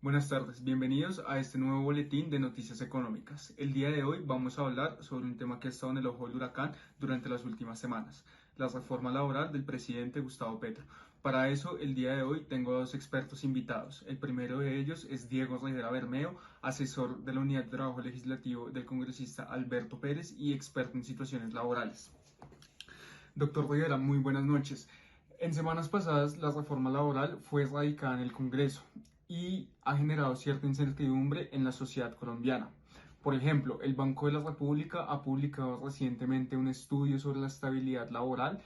Buenas tardes, bienvenidos a este nuevo boletín de noticias económicas. El día de hoy vamos a hablar sobre un tema que ha estado en el ojo del huracán durante las últimas semanas, la reforma laboral del presidente Gustavo Petro. Para eso, el día de hoy tengo dos expertos invitados. El primero de ellos es Diego Rivera Bermeo, asesor de la Unidad de Trabajo Legislativo del congresista Alberto Pérez y experto en situaciones laborales. Doctor Rivera, muy buenas noches. En semanas pasadas, la reforma laboral fue radicada en el Congreso y ha generado cierta incertidumbre en la sociedad colombiana. Por ejemplo, el Banco de la República ha publicado recientemente un estudio sobre la estabilidad laboral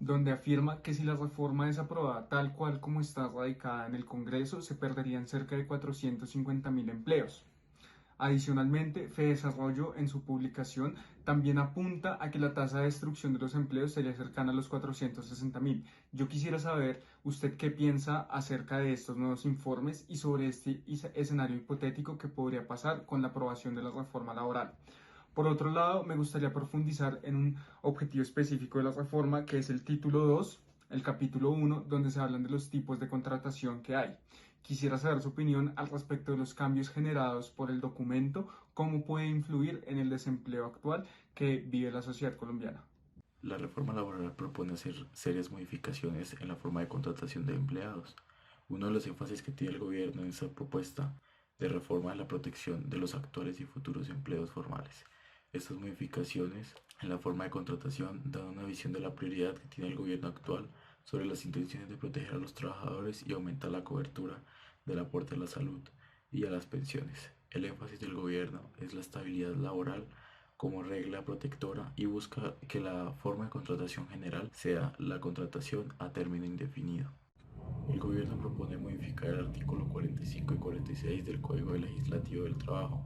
donde afirma que si la reforma es aprobada tal cual como está radicada en el Congreso, se perderían cerca de 450.000 empleos. Adicionalmente, Fedesarrollo en su publicación también apunta a que la tasa de destrucción de los empleos sería cercana a los 460.000. Yo quisiera saber usted qué piensa acerca de estos nuevos informes y sobre este escenario hipotético que podría pasar con la aprobación de la reforma laboral. Por otro lado, me gustaría profundizar en un objetivo específico de la reforma, que es el título 2, el capítulo 1, donde se hablan de los tipos de contratación que hay. Quisiera saber su opinión al respecto de los cambios generados por el documento, cómo puede influir en el desempleo actual que vive la sociedad colombiana. La reforma laboral propone hacer serias modificaciones en la forma de contratación de empleados. Uno de los énfasis que tiene el gobierno en esta propuesta de reforma es la protección de los actuales y futuros empleos formales. Estas modificaciones en la forma de contratación dan una visión de la prioridad que tiene el gobierno actual sobre las intenciones de proteger a los trabajadores y aumentar la cobertura del aporte a la salud y a las pensiones. El énfasis del gobierno es la estabilidad laboral como regla protectora y busca que la forma de contratación general sea la contratación a término indefinido. El gobierno propone modificar el artículo 45 y 46 del Código Legislativo del Trabajo.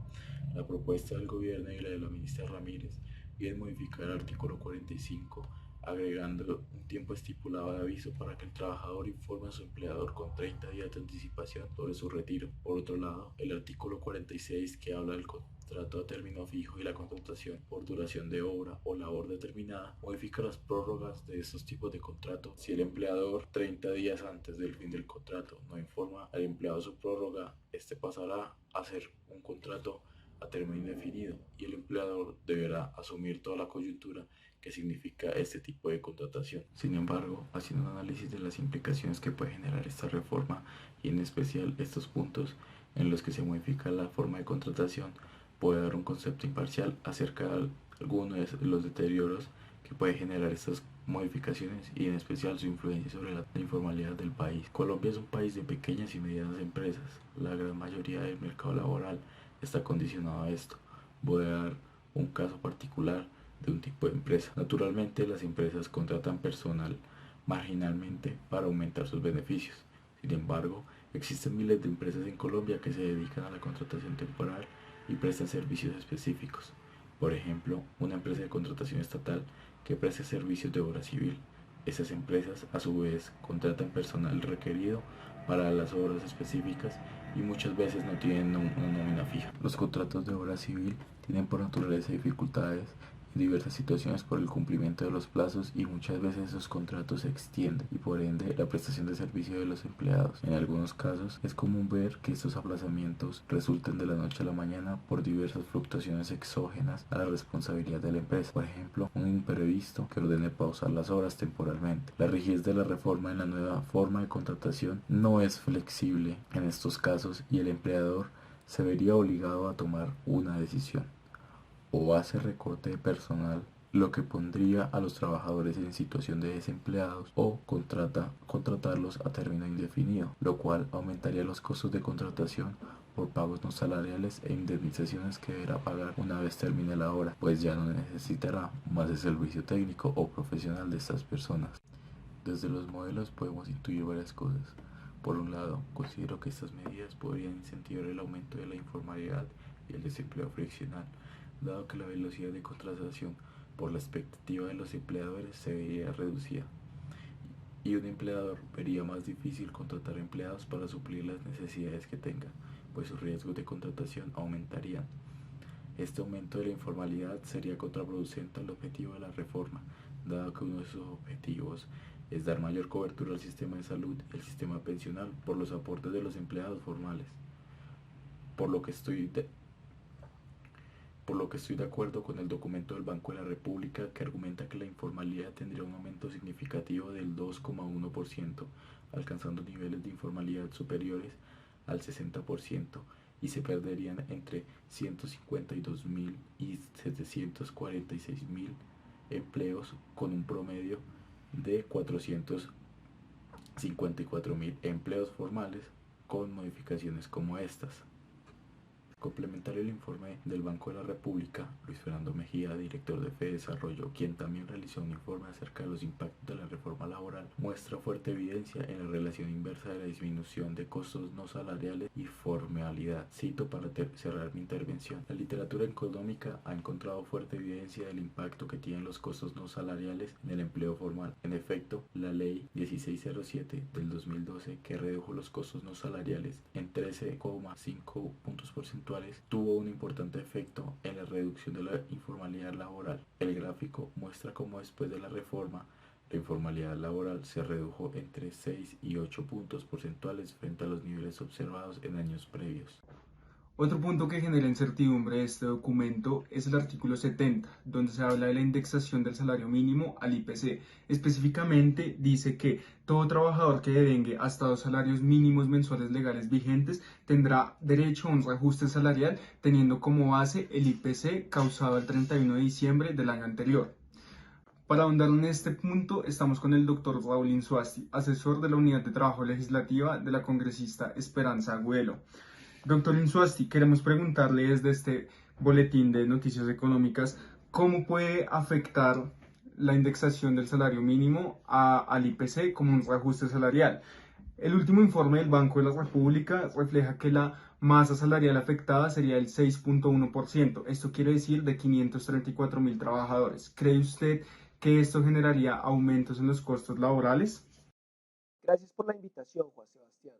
La propuesta del gobierno y la de la ministra Ramírez viene modificar el artículo 45, agregando un tiempo estipulado de aviso para que el trabajador informe a su empleador con 30 días de anticipación sobre su retiro. Por otro lado, el artículo 46, que habla del contrato a término fijo y la contratación por duración de obra o labor determinada, modifica las prórrogas de estos tipos de contrato. Si el empleador 30 días antes del fin del contrato no informa al empleado su prórroga, este pasará a ser un contrato a término indefinido y el empleador deberá asumir toda la coyuntura que significa este tipo de contratación. Sin embargo, haciendo un análisis de las implicaciones que puede generar esta reforma y en especial estos puntos en los que se modifica la forma de contratación, puede dar un concepto imparcial acerca de algunos de los deterioros que puede generar estas modificaciones y en especial su influencia sobre la informalidad del país. Colombia es un país de pequeñas y medianas empresas. La gran mayoría del mercado laboral está condicionado a esto. Voy a dar un caso particular de un tipo de empresa. Naturalmente, las empresas contratan personal marginalmente para aumentar sus beneficios. Sin embargo, existen miles de empresas en Colombia que se dedican a la contratación temporal y prestan servicios específicos. Por ejemplo, una empresa de contratación estatal que presta servicios de obra civil. Estas empresas, a su vez, contratan personal requerido para las obras específicas y muchas veces no tienen una nómina fija. Los contratos de obra civil tienen por naturaleza dificultades en diversas situaciones por el cumplimiento de los plazos y muchas veces esos contratos se extienden y por ende la prestación de servicio de los empleados. En algunos casos es común ver que estos aplazamientos resulten de la noche a la mañana por diversas fluctuaciones exógenas a la responsabilidad de la empresa. Por ejemplo, un imprevisto que ordene pausar las obras temporalmente. La rigidez de la reforma en la nueva forma de contratación no es flexible en estos casos y el empleador se vería obligado a tomar una decisión: o hace recorte de personal, lo que pondría a los trabajadores en situación de desempleados, o contratarlos a término indefinido, lo cual aumentaría los costos de contratación por pagos no salariales e indemnizaciones que deberá pagar una vez termine la obra, pues ya no necesitará más el servicio técnico o profesional de estas personas. Desde los modelos podemos intuir varias cosas. Por un lado, considero que estas medidas podrían incentivar el aumento de la informalidad y el desempleo friccional, dado que la velocidad de contratación por la expectativa de los empleadores se vería reducida y un empleador vería más difícil contratar empleados para suplir las necesidades que tenga, pues sus riesgos de contratación aumentarían. Este aumento de la informalidad sería contraproducente al objetivo de la reforma, dado que uno de sus objetivos es dar mayor cobertura al sistema de salud y al sistema pensional por los aportes de los empleados formales. por lo que estoy de acuerdo con el documento del Banco de la República que argumenta que la informalidad tendría un aumento significativo del 2,1%, alcanzando niveles de informalidad superiores al 60% y se perderían entre 152.000 y 746.000 empleos con un promedio de 454.000 empleos formales con modificaciones como estas. Complementario el informe del Banco de la República, Luis Fernando Mejía, director de FEDesarrollo, quien también realizó un informe acerca de los impactos de la reforma laboral, muestra fuerte evidencia en la relación inversa de la disminución de costos no salariales y formalidad. Cito para cerrar mi intervención. La literatura económica ha encontrado fuerte evidencia del impacto que tienen los costos no salariales en el empleo formal. En efecto, la Ley 1607 del 2012, que redujo los costos no salariales en 13,5 puntos porcentuales, tuvo un importante efecto en la reducción de la informalidad laboral. El gráfico muestra cómo después de la reforma, la informalidad laboral se redujo entre 6 y 8 puntos porcentuales frente a los niveles observados en años previos. Otro punto que genera incertidumbre de este documento es el artículo 70, donde se habla de la indexación del salario mínimo al IPC. Específicamente dice que todo trabajador que devengue hasta 2 salarios mínimos mensuales legales vigentes tendrá derecho a un reajuste salarial teniendo como base el IPC causado el 31 de diciembre del año anterior. Para ahondar en este punto, estamos con el doctor Raúl Insuasti, asesor de la Unidad de Trabajo Legislativa de la congresista Esperanza Agüelo. Doctor Insuasti, queremos preguntarle desde este boletín de noticias económicas, ¿cómo puede afectar la indexación del salario mínimo al IPC como un reajuste salarial? El último informe del Banco de la República refleja que la masa salarial afectada sería el 6,1%. Esto quiere decir de 534.000 trabajadores. ¿Cree usted que esto generaría aumentos en los costos laborales? Gracias por la invitación, Juan Sebastián.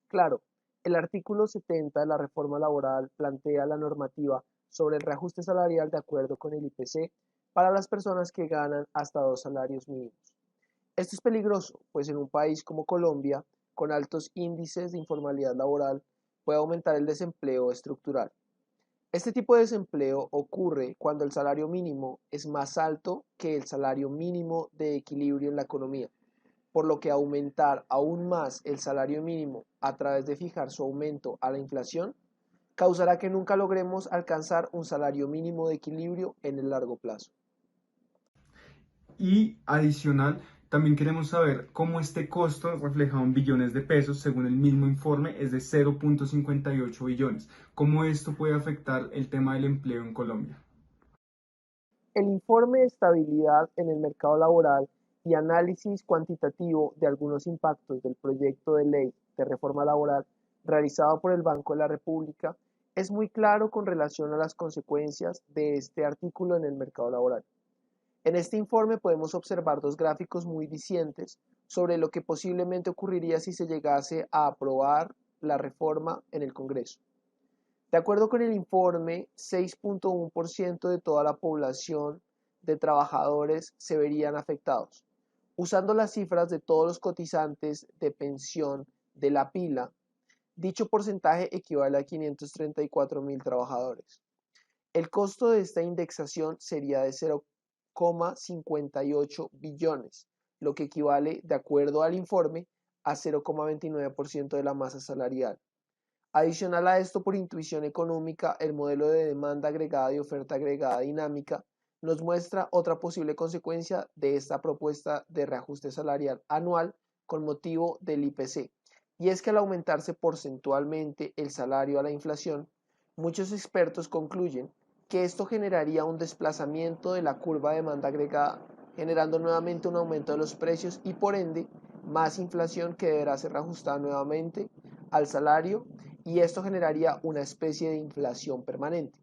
Claro, el artículo 70 de la reforma laboral plantea la normativa sobre el reajuste salarial de acuerdo con el IPC para las personas que ganan hasta 2 salarios mínimos. Esto es peligroso, pues en un país como Colombia, con altos índices de informalidad laboral, puede aumentar el desempleo estructural. Este tipo de desempleo ocurre cuando el salario mínimo es más alto que el salario mínimo de equilibrio en la economía, por lo que aumentar aún más el salario mínimo a través de fijar su aumento a la inflación causará que nunca logremos alcanzar un salario mínimo de equilibrio en el largo plazo. Y adicional, también queremos saber cómo este costo reflejado en billones de pesos, según el mismo informe, es de 0,58 billones. ¿Cómo esto puede afectar el tema del empleo en Colombia? El informe de estabilidad en el mercado laboral y análisis cuantitativo de algunos impactos del proyecto de ley de reforma laboral realizado por el Banco de la República es muy claro con relación a las consecuencias de este artículo en el mercado laboral. En este informe podemos observar dos gráficos muy dicientes sobre lo que posiblemente ocurriría si se llegase a aprobar la reforma en el Congreso. De acuerdo con el informe, 6,1% de toda la población de trabajadores se verían afectados. Usando las cifras de todos los cotizantes de pensión de la pila, dicho porcentaje equivale a 534.000 trabajadores. El costo de esta indexación sería de 0,58 billones, lo que equivale, de acuerdo al informe, a 0,29% de la masa salarial. Adicional a esto, por intuición económica, el modelo de demanda agregada y oferta agregada dinámica nos muestra otra posible consecuencia de esta propuesta de reajuste salarial anual con motivo del IPC, y es que al aumentarse porcentualmente el salario a la inflación, muchos expertos concluyen que esto generaría un desplazamiento de la curva de demanda agregada, generando nuevamente un aumento de los precios y por ende más inflación que deberá ser reajustada nuevamente al salario, y esto generaría una especie de inflación permanente.